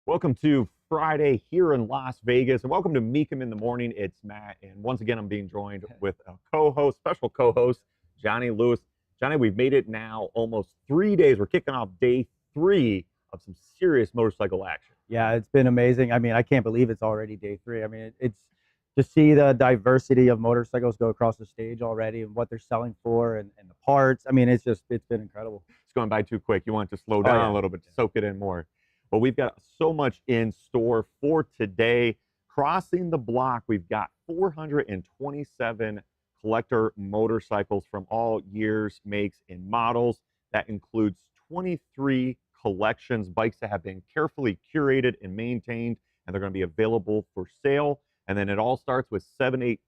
Welcome to Friday here in Las Vegas, and welcome to Mecum in the Morning. It's Matt, and once again, I'm being joined with a co-host, special co-host, Johnny Lewis. Johnny, we've made it now almost 3 days. We're kicking off day 3 of some serious motorcycle action. Yeah, it's been amazing. I mean, I can't believe it's already day 3. I mean, it's to see the diversity of motorcycles go across the stage already and what they're selling for and the parts. I mean, it's been incredible. It's going by too quick. You want it to slow down a little bit to soak it in more. Well, we've got so much in store for today. Crossing the block, we've got 427 collector motorcycles from all years, makes, and models. That includes 23 collections, bikes that have been carefully curated and maintained, and they're going to be available for sale. And then it all starts with 78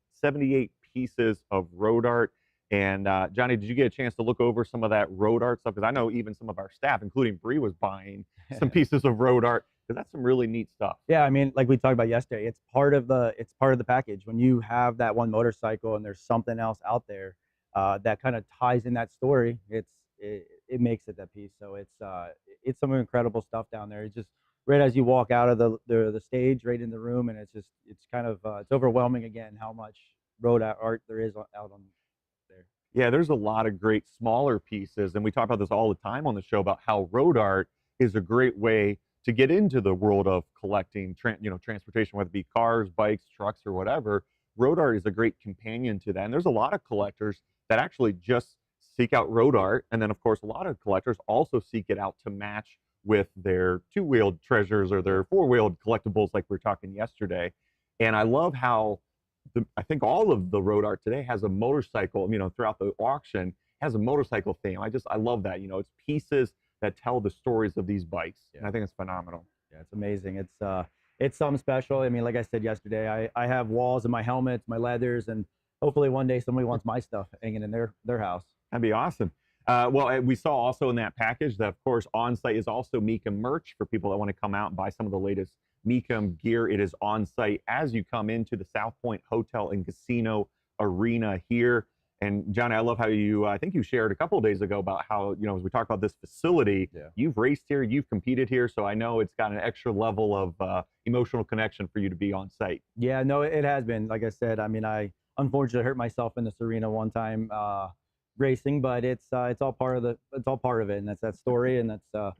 pieces of road art. And Johnny, did you get a chance to look over some of that road art stuff? Because I know even some of our staff, including Bree, was buying some pieces of road art, because that's some really neat stuff. Yeah, I mean, like we talked about yesterday, it's part of the package. When you have that one motorcycle and there's something else out there that kind of ties in that story, it makes it that piece. So it's some incredible stuff down there. It's just right as you walk out of the stage, right in the room, and it's kind of it's overwhelming again how much road art there is out on there. Yeah, there's a lot of great smaller pieces, and we talk about this all the time on the show about how road art is a great way to get into the world of collecting, transportation, whether it be cars, bikes, trucks, or whatever. Road art is a great companion to that, and there's a lot of collectors that actually just seek out road art, and then of course a lot of collectors also seek it out to match with their two-wheeled treasures or their four-wheeled collectibles, like we were talking yesterday. And I love how I think all of the road art today has a motorcycle, throughout the auction, has a motorcycle theme. I love that. It's pieces that tell the stories of these bikes. Yeah. And I think it's phenomenal. Yeah, it's amazing. It's something special. I mean, like I said yesterday, I have walls in my helmets, my leathers, and hopefully one day somebody wants my stuff hanging in their house. That'd be awesome. Well, we saw also in that package that, of course, on site is also Mecum merch for people that want to come out and buy some of the latest Mecum gear. It is on site as you come into the South Point Hotel and Casino Arena here. And Johnny, I love how I think you shared a couple of days ago about how, as we talk about this facility, You've raced here, you've competed here, so I know it's got an extra level of emotional connection for you to be on site. Yeah, no, it has been. Like I said, I mean, I unfortunately hurt myself in this arena one time racing, but it's all part of it, and that's that story, and that's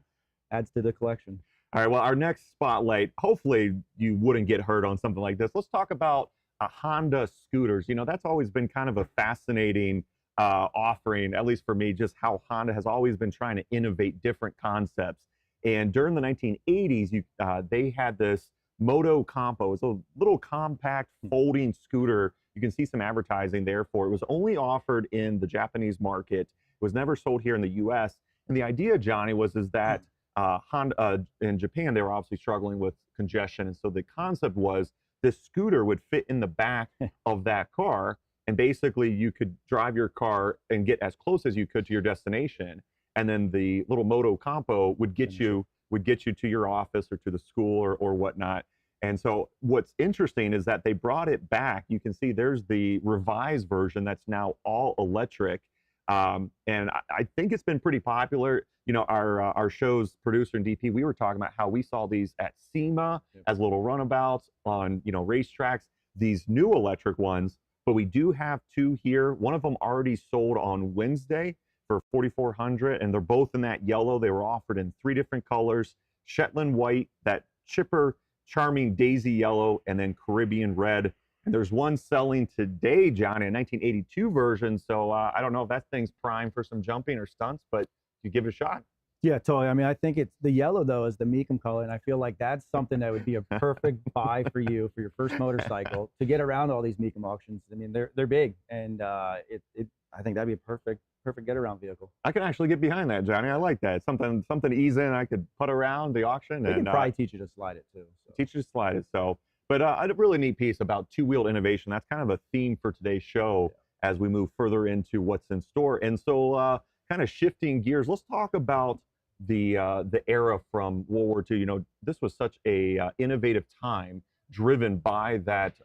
adds to the collection. All right, well, our next spotlight, hopefully you wouldn't get hurt on something like this. Let's talk about Honda scooters. That's always been kind of a fascinating offering, at least for me, just how Honda has always been trying to innovate different concepts. And during the 1980s, they had this Moto Compo. It's a little compact folding scooter. You can see some advertising there for it. It was only offered in the Japanese market. It was never sold here in the U.S. And the idea, Johnny, is that Honda in Japan, they were obviously struggling with congestion. And so the concept was this scooter would fit in the back of that car. And basically you could drive your car and get as close as you could to your destination. And then the little Moto Compo would get you to your office or to the school or whatnot. And so what's interesting is that they brought it back. You can see there's the revised version that's now all electric. And I think it's been pretty popular. Our show's producer and DP, we were talking about how we saw these at SEMA as little runabouts on, racetracks, these new electric ones, but we do have 2 here. One of them already sold on Wednesday for $4,400, and they're both in that yellow. They were offered in 3 different colors: Shetland white, that chipper, charming daisy yellow, and then Caribbean red. And there's one selling today, Johnny, a 1982 version. So I don't know if that thing's primed for some jumping or stunts, but you give it a shot. Yeah, totally. I mean, I think it's the yellow, though, is the Mecum color, and I feel like that's something that would be a perfect buy for you for your first motorcycle to get around all these Mecum auctions. I mean, they're big, and I think that'd be a perfect get-around vehicle. I can actually get behind that, Johnny. I like that. Something to ease in. I could put around the auction. They can probably teach you to slide it, too. So. Teach you to slide it, so. But a really neat piece about two-wheeled innovation. That's kind of a theme for today's show as we move further into what's in store. And so kind of shifting gears, let's talk about the era from World War II. This was such a innovative time driven by the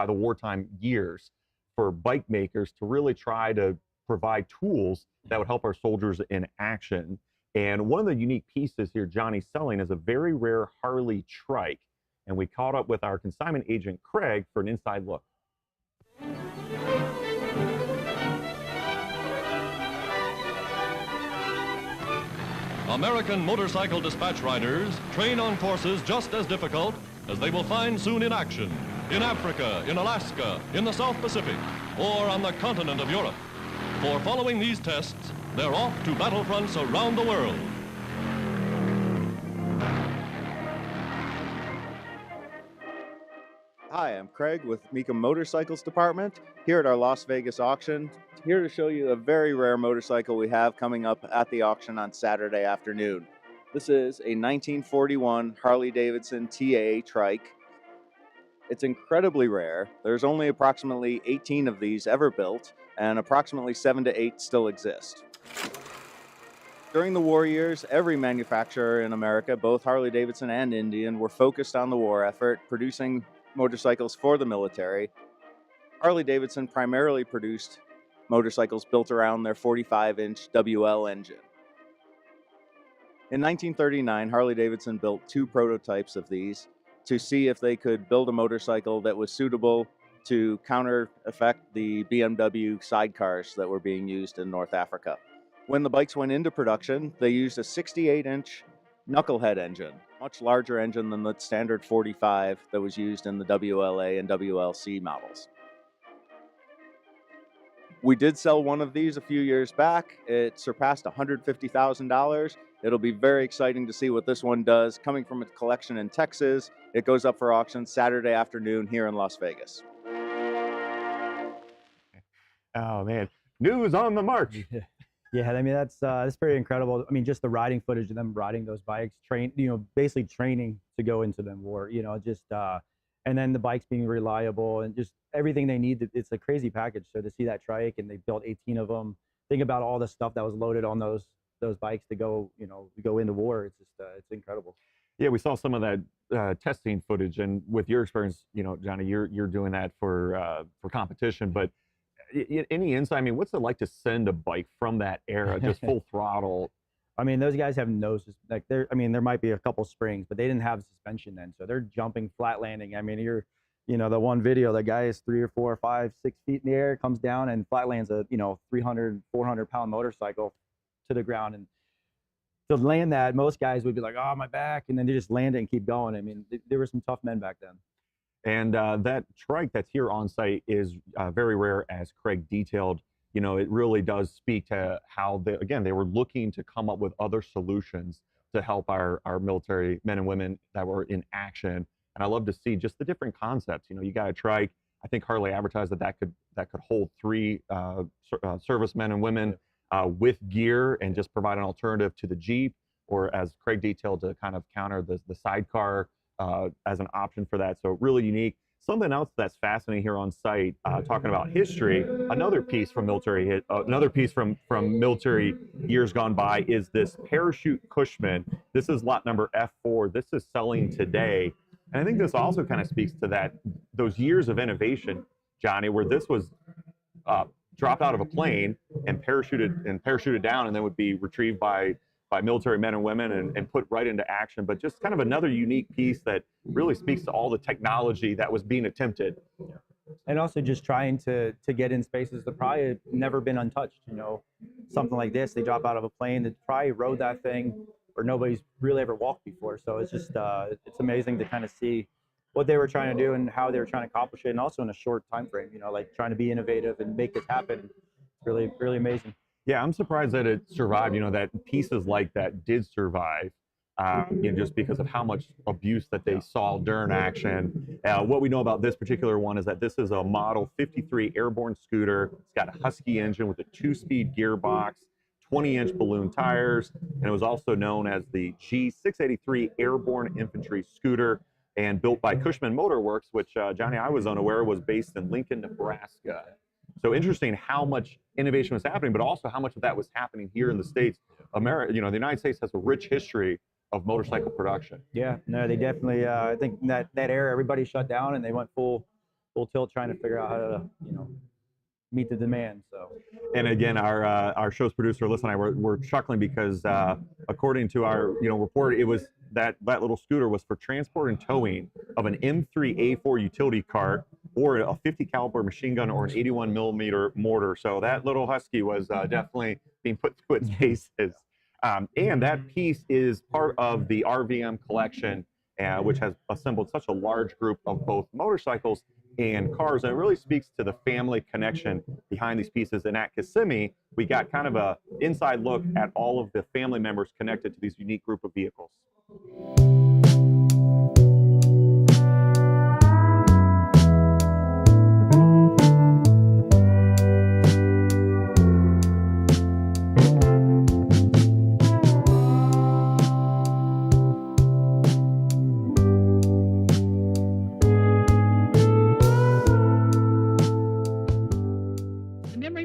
wartime years for bike makers to really try to provide tools that would help our soldiers in action. And one of the unique pieces here Johnny's selling is a very rare Harley trike. And we caught up with our consignment agent, Craig, for an inside look. American motorcycle dispatch riders train on courses just as difficult as they will find soon in action in Africa, in Alaska, in the South Pacific, or on the continent of Europe. For following these tests, they're off to battlefronts around the world. Hi, I'm Craig with Mecum Motorcycles Department here at our Las Vegas auction. Here to show you a very rare motorcycle we have coming up at the auction on Saturday afternoon. This is a 1941 Harley-Davidson TA Trike. It's incredibly rare. There's only approximately 18 of these ever built, and approximately 7 to 8 still exist. During the war years, every manufacturer in America, both Harley-Davidson and Indian, were focused on the war effort, producing motorcycles for the military. Harley-Davidson primarily produced motorcycles built around their 45-inch WL engine. In 1939, Harley-Davidson built 2 prototypes of these to see if they could build a motorcycle that was suitable to counter-effect the BMW sidecars that were being used in North Africa. When the bikes went into production, they used a 68-inch Knucklehead engine, much larger engine than the standard 45 that was used in the WLA and WLC models. We did sell one of these a few years back. It surpassed $150,000. It'll be very exciting to see what this one does. Coming from a collection in Texas, it goes up for auction Saturday afternoon here in Las Vegas. Oh, man. News on the march. Yeah, I mean, that's pretty incredible. I mean, just the riding footage of them riding those bikes, basically training to go into them war, and then the bikes being reliable and just everything they need. It's a crazy package. So to see that trike, and they built 18 of them, think about all the stuff that was loaded on those bikes to go into war. It's just it's incredible. Yeah, we saw some of that testing footage, and with your experience, Johnny, you're doing that for competition, but any insight? I mean, what's it like to send a bike from that era, just full throttle? I mean, those guys have there might be a couple springs, but they didn't have suspension then, so they're jumping, flat landing. I mean, the one video, the guy is 3 or 4 or 5, 6 feet in the air, comes down and flat lands a 300, 400-pound motorcycle to the ground. And to land that, most guys would be like, "Oh, my back," and then they just land it and keep going. I mean, there were some tough men back then. And that trike that's here on site is very rare, as Craig detailed. It really does speak to how they were looking to come up with other solutions to help our military men and women that were in action. And I love to see just the different concepts. You got a trike. I think Harley advertised that could hold 3 servicemen and women with gear, and just provide an alternative to the Jeep, or as Craig detailed, to kind of counter the sidecar as an option for that. So really unique. Something else that's fascinating here on site, talking about history, another piece from military years gone by is this Parachute Cushman. This is lot number F4. This is selling today. And I think this also kind of speaks to those years of innovation, Johnny, where this was dropped out of a plane and parachuted down, and then would be retrieved by military men and women and put right into action. But just kind of another unique piece that really speaks to all the technology that was being attempted. And also just trying to get in spaces that probably had never been untouched. Something like this, they drop out of a plane that probably rode that thing where nobody's really ever walked before. So it's just it's amazing to kind of see what they were trying to do and how they were trying to accomplish it, and also in a short time frame. Like trying to be innovative and make this happen. It's really, really amazing. Yeah, I'm surprised that it survived, that pieces like that did survive, just because of how much abuse that they saw during action. What we know about this particular one is that this is a Model 53 airborne scooter. It's got a Husky engine with a 2-speed gearbox, 20-inch balloon tires, and it was also known as the G683 airborne infantry scooter, and built by Kushman Motor Works, which, Johnny, I was unaware was based in Lincoln, Nebraska. So interesting how much innovation was happening, but also how much of that was happening here in the States. The United States has a rich history of motorcycle production. Yeah, no, they definitely. I think that era, everybody shut down and they went full tilt trying to figure out how to, meet the demand. So, And again, our show's producer, Alyssa and I were chuckling because according to our report, it was that little scooter was for transport and towing of an M3A4 utility cart or a 50 caliber machine gun or an 81 millimeter mortar. So that little husky was definitely being put through its paces. And that piece is part of the RVM collection, which has assembled such a large group of both motorcycles and cars. And it really speaks to the family connection behind these pieces. And at Kissimmee, we got kind of a inside look at all of the family members connected to these unique group of vehicles.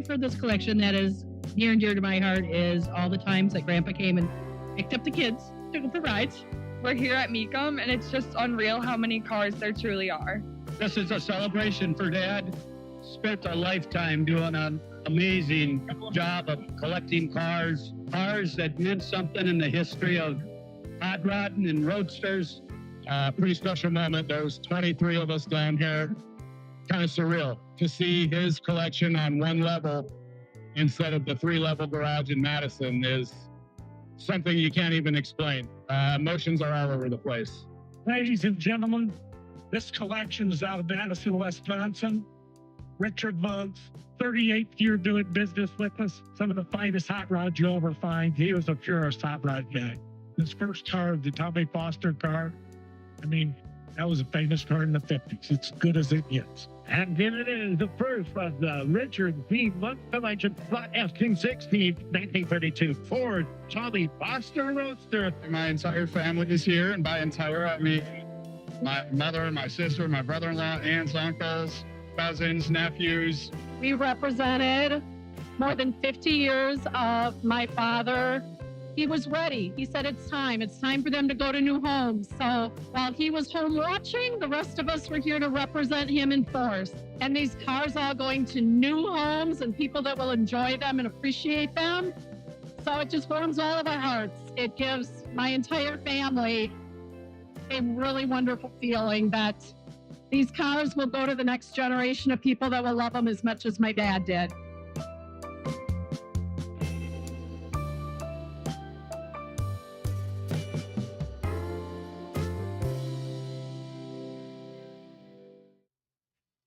For this collection that is near and dear to my heart is all the times that Grandpa came and picked up the kids, took them for rides. We're here at Mecum, and it's just unreal how many cars there truly are. This is a celebration for Dad. Spent a lifetime doing an amazing job of collecting cars that meant something in the history of hot rodding and roadsters. Pretty special moment. There's 23 of us down here. Kind of surreal to see his collection on one level instead of the 3-level garage in Madison is something you can't even explain. Emotions are all over the place. Ladies and gentlemen, this collection is out of Madison, Wisconsin. Richard Bugs, 38th year doing business with us. Some of the finest hot rods you'll ever find. He was a purist hot rod guy. His first car, the Tommy Foster car, I mean, that was a famous car in the 50s. It's good as it gets. And then it is the first was the Richard B. Moto Collection F-260 1932 Ford Tommy Foster Roadster. My entire family is here, and by entire, I mean my mother, my sister, my brother-in-law, aunts, uncles, cousins, nephews. We represented more than 50 years of my father. He was ready. He said, it's time for them to go to new homes. So while he was home watching, the rest of us were here to represent him in force. And these cars are going to new homes and people that will enjoy them and appreciate them. So it just warms all of our hearts. It gives my entire family a really wonderful feeling that these cars will go to the next generation of people that will love them as much as my dad did.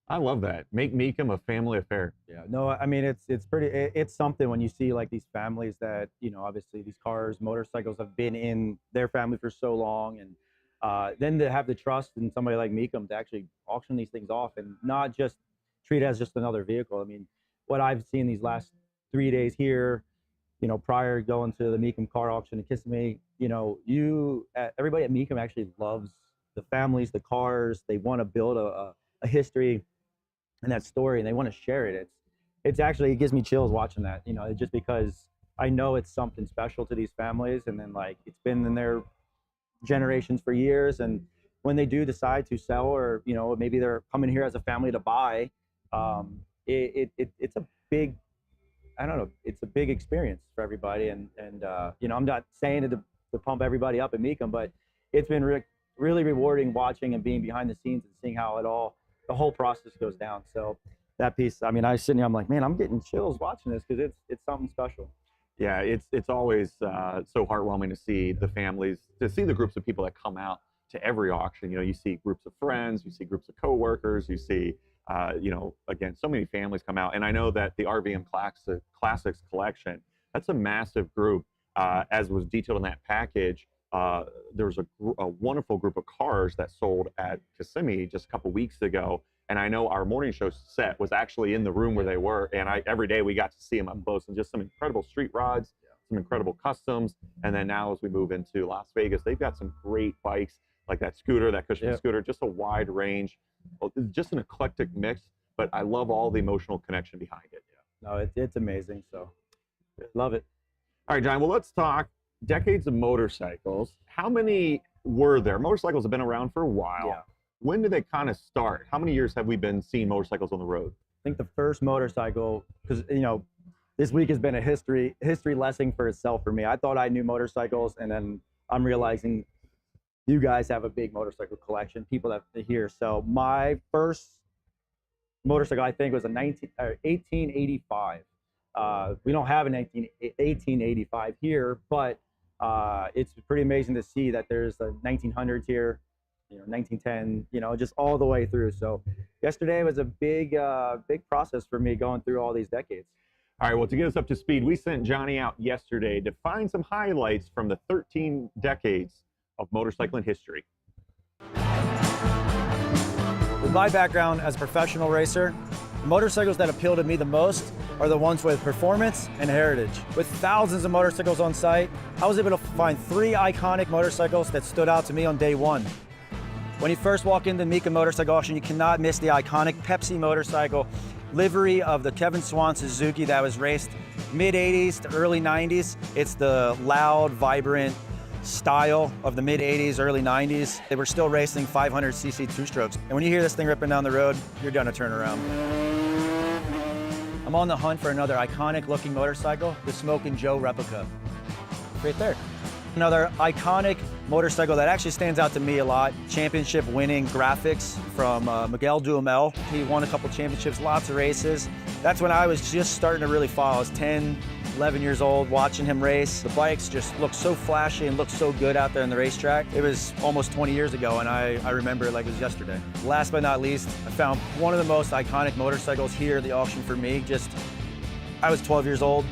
I love that. Make Mecum a family affair. yeah, no, I mean, it's pretty, it's something when you see like these families that, obviously these cars, motorcycles have been in their family for so long. And then to have the trust in somebody like Mecum to actually auction these things off and not just treat it as just another vehicle. I mean, what I've seen these last 3 days here, prior going to the Mecum car auction in Kissimmee, everybody at Mecum actually loves the families, the cars. They want to build a history and that story, and they want to share it. It's actually, it gives me chills watching that, just because I know it's something special to these families, and then like it's been in their generations for years, and when they do decide to sell, or maybe they're coming here as a family to buy, it's a big, I don't know, it's a big experience for everybody. And I'm not saying it to pump everybody up at Mecum, but it's been really rewarding watching and being behind the scenes and seeing how the whole process goes down. So that piece, I mean, I sit here, I'm like, man, I'm getting chills watching this because it's something special. Yeah, it's always so heartwarming to see the families, to see the groups of people that come out to every auction. You see groups of friends, you see groups of coworkers, you see, again, so many families come out. And I know that the RVM Classics collection, that's a massive group. As was detailed in that package, there was a wonderful group of cars that sold at Kissimmee just a couple weeks ago. And I know our morning show set was actually in the room where they were. And every day we got to see them up close, and just some incredible street rods, some incredible customs. And then now as we move into Las Vegas, they've got some great bikes like that scooter, that Kushman scooter, just a wide range, just an eclectic mix. But I love all the emotional connection behind it. No, it's amazing. So love it. All right, John, well, let's talk decades of motorcycles. How many were there? Motorcycles have been around for a while. Yeah. When did they kind of start? How many years have we been seeing motorcycles on the road? think the first motorcycle, because this week has been a history lesson for itself for me. I thought I knew motorcycles, and then I'm realizing you guys have a big motorcycle collection, people that are here. So my first motorcycle, I think, was a 1885. We don't have an 1885 here, but it's pretty amazing to see that there's the 1900s here, 1910, just all the way through. So yesterday was a big process for me going through all these decades. All right, well, to get us up to speed, we sent Johnny out yesterday to find some highlights from the 13 decades of motorcycling history. With my background as a professional racer, the motorcycles that appeal to me the most are the ones with performance and heritage. With thousands of motorcycles on site, I was able to find 3 iconic motorcycles that stood out to me on day one. When you first walk into the Mecum motorcycle auction, you cannot miss the iconic Pepsi motorcycle livery of the Kevin Swan Suzuki that was raced mid-80s to early 90s. It's the loud, vibrant style of the mid-80s, early 90s. They were still racing 500cc two-strokes. And when you hear this thing ripping down the road, you're gonna turn around. I'm on the hunt for another iconic looking motorcycle, the Smokin' Joe replica. Right there. Another iconic motorcycle that actually stands out to me a lot, championship winning graphics from Miguel Duhamel. He won a couple championships, lots of races. That's when I was just starting to really follow. I was 10, 11 years old watching him race. The bikes just looked so flashy and looked so good out there on the racetrack. It was almost 20 years ago, and I remember it like it was yesterday. Last but not least, I found one of the most iconic motorcycles here at the auction for me. I was 12 years old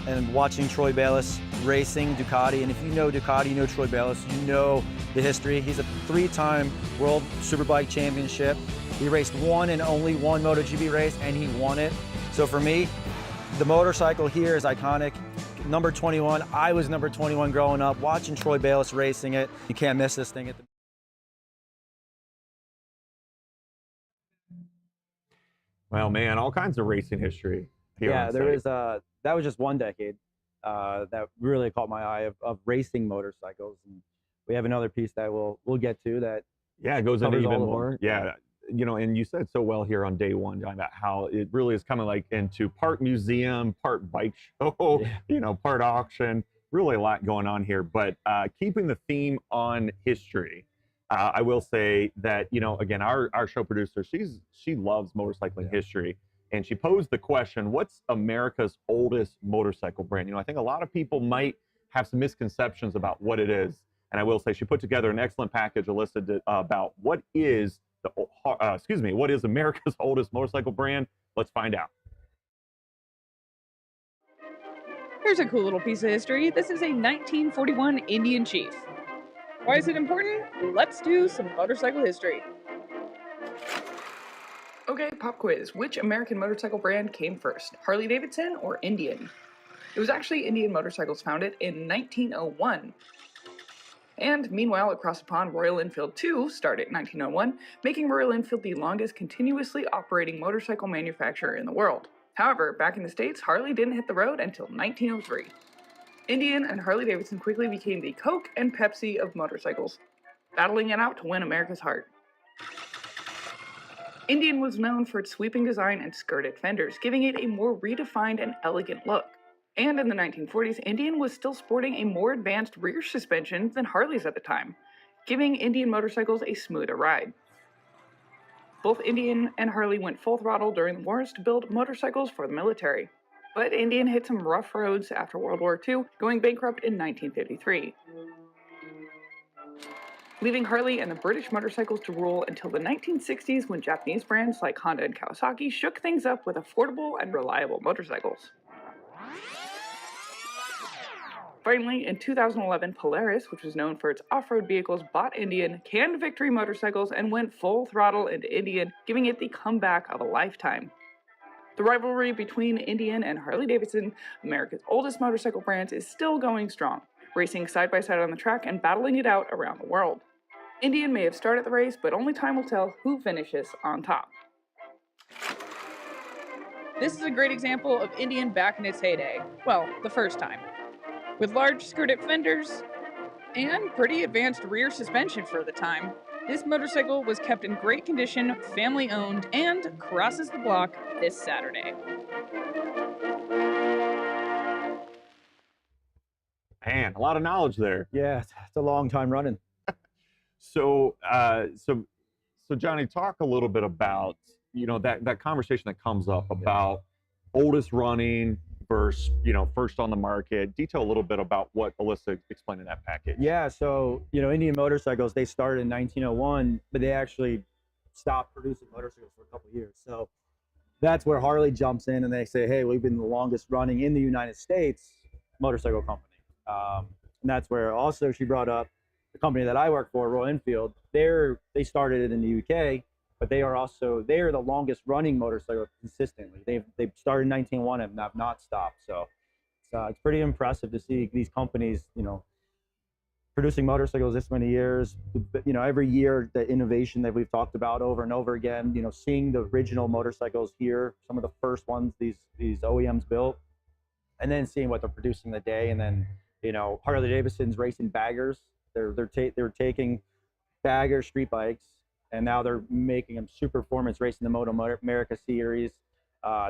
and watching Troy Bayliss racing Ducati, and if you know Ducati, you know Troy Bayliss, you know the history. He's a 3-time World Superbike Championship. He raced one and only one MotoGP race, and he won it. So for me, the motorcycle here is iconic. Number 21, I was number 21 growing up, watching Troy Bayliss racing it. You can't miss this thing. Well, man, all kinds of racing history here. Yeah, there is. That was just one decade that really caught my eye of racing motorcycles. And we have another piece that we'll get to that. Yeah, it goes into even more. Yeah, and you said so well here on day one, John, about how it really is coming like into part museum, part bike show, part auction. Really a lot going on here, but keeping the theme on history. I will say that, again, our show producer, she loves motorcycling history. And she posed the question, what's America's oldest motorcycle brand? I think a lot of people might have some misconceptions about what it is. And I will say she put together an excellent package listed about what is America's oldest motorcycle brand. Let's find out. Here's a cool little piece of history. This is a 1941 Indian Chief. Why is it important? Let's do some motorcycle history. Okay, pop quiz. Which American motorcycle brand came first, Harley-Davidson or Indian? It was actually Indian Motorcycles founded in 1901. And meanwhile, across the pond, Royal Enfield too started in 1901, making Royal Enfield the longest continuously operating motorcycle manufacturer in the world. However, back in the States, Harley didn't hit the road until 1903. Indian and Harley-Davidson quickly became the Coke and Pepsi of motorcycles, battling it out to win America's heart. Indian was known for its sweeping design and skirted fenders, giving it a more redefined and elegant look. And in the 1940s, Indian was still sporting a more advanced rear suspension than Harley's at the time, giving Indian motorcycles a smoother ride. Both Indian and Harley went full throttle during the wars to build motorcycles for the military. But Indian hit some rough roads after World War II, going bankrupt in 1953. Leaving Harley and the British motorcycles to rule until the 1960s when Japanese brands like Honda and Kawasaki shook things up with affordable and reliable motorcycles. Finally, in 2011, Polaris, which was known for its off-road vehicles, bought Indian, canned Victory motorcycles, and went full throttle into Indian, giving it the comeback of a lifetime. The rivalry between Indian and Harley-Davidson, America's oldest motorcycle brands, is still going strong, racing side by side on the track and battling it out around the world. Indian may have started the race, but only time will tell who finishes on top. This is a great example of Indian back in its heyday. Well, the first time. With large skirted fenders and pretty advanced rear suspension for the time, this motorcycle was kept in great condition, family owned, and crosses the block this Saturday. Man, a lot of knowledge there. Yeah, it's a long time running. So, so Johnny, talk a little bit about, you know, that conversation that comes up about oldest running versus, you know, first on the market. Detail a little bit about what Alyssa explained in that package. Yeah, so, you know, Indian motorcycles, they started in 1901, but they actually stopped producing motorcycles for a couple of years. So that's where Harley jumps in and they say, hey, we've been the longest running in the United States motorcycle company. And that's where also she brought up the company that I work for, Royal Enfield. They started it in the UK, but they are the longest running motorcycle consistently. They've started in 1901 and have not stopped. So it's pretty impressive to see these companies, you know, producing motorcycles this many years. You know, every year the innovation that we've talked about over and over again. You know, seeing the original motorcycles here, some of the first ones these OEMs built, and then seeing what they're producing today, and then, you know, Harley-Davidson's racing baggers. They're taking bagger street bikes, and now they're making them super performance, racing the Moto America series.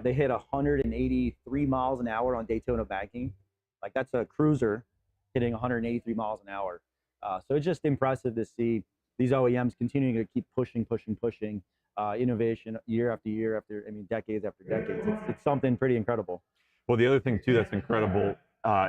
They hit 183 miles an hour on Daytona banking. Like, that's a cruiser hitting 183 miles an hour. So it's just impressive to see these OEMs continuing to keep pushing innovation year after year after, I mean, decades after decades. It's something pretty incredible. Well, the other thing too that's incredible,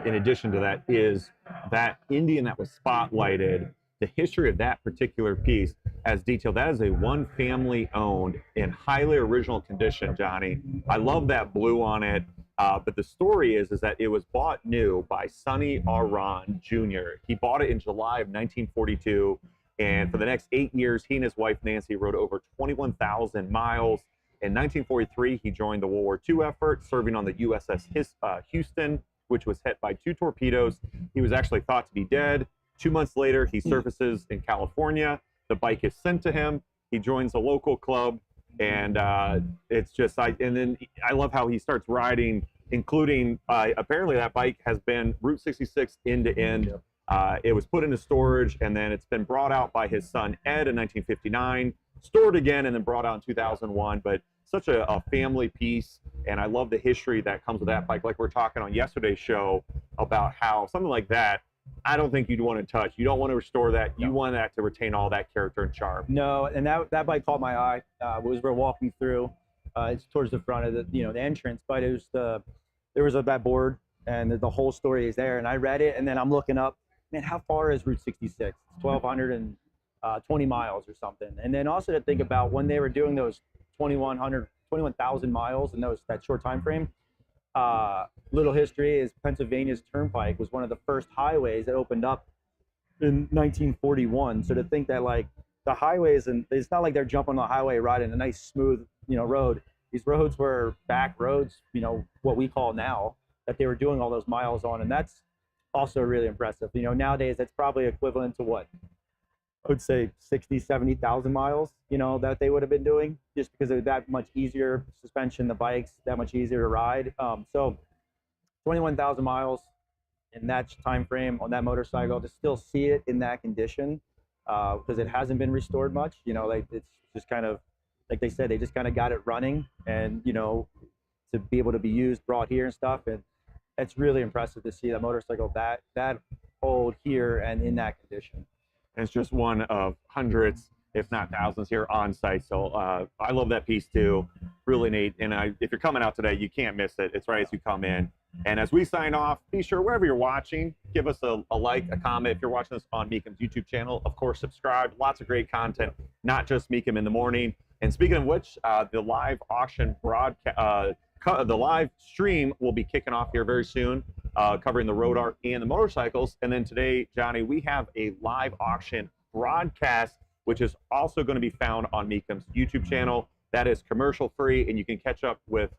in addition to that, is that Indian that was spotlighted, the history of that particular piece as detailed. That is a one family owned in highly original condition, Johnny. I love that blue on it. But the story is that it was bought new by Sonny Aron Jr. He bought it in July of 1942. And for the next 8 years, he and his wife, Nancy, rode over 21,000 miles. In 1943, he joined the World War II effort, serving on the USS Houston, which was hit by 2 torpedoes. He was actually thought to be dead. 2 months later, he surfaces in California. The bike is sent to him. He joins a local club, and it's just, and then I love how he starts riding, including, apparently that bike has been Route 66 end to end. It was put into storage, and then it's been brought out by his son, Ed, in 1959, stored again, and then brought out in 2001. But such a family piece, and I love the history that comes with that bike. Like we're talking on yesterday's show about how something like that, I don't think you'd want to touch. You don't want to restore that. You want that to retain all that character and charm. No, and that bike caught my eye. We're walking through. It's towards the front of the entrance, but it was there was that board, and the whole story is there. And I read it, and then I'm looking up, man, how far is Route 66? It's 1,220 miles or something. And then also to think about when they were doing those 21,000 miles in that short time frame. Little history is Pennsylvania's Turnpike was one of the first highways that opened up in 1941. So to think that, like, the highways, and it's not like they're jumping on the highway riding a nice smooth, you know, road. These roads were back roads, you know, what we call now, that they were doing all those miles on. And that's also really impressive. You know, nowadays that's probably equivalent to what? I would say 60, 70,000 miles, you know, that they would have been doing, just because of that much easier suspension, the bikes, that much easier to ride. So 21,000 miles in that time frame on that motorcycle, to still see it in that condition, because it hasn't been restored much, you know, like, it's just kind of, like they said, they just kind of got it running, and, you know, to be able to be used, brought here and stuff. And it's really impressive to see that motorcycle that old here and in that condition. And it's just one of hundreds, if not thousands, here on site. So I love that piece too. Really neat. And if you're coming out today, you can't miss it. It's right as you come in. And as we sign off, be sure wherever you're watching, give us a like, a comment. If you're watching this on Mecum's YouTube channel, of course, subscribe. Lots of great content, not just Mecum in the morning. And speaking of which, the live auction broadcast, the live stream will be kicking off here very soon, covering the road art and the motorcycles. And then today, Johnny, we have a live auction broadcast, which is also going to be found on Mecum's YouTube channel. That is commercial free, and you can catch up with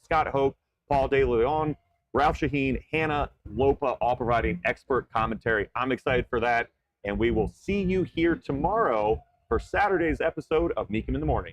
Scott Hope, Paul De Leon, Ralph Shaheen, Hannah Lopa, all providing expert commentary. I'm excited for that, and we will see you here tomorrow for Saturday's episode of Mecum in the Morning.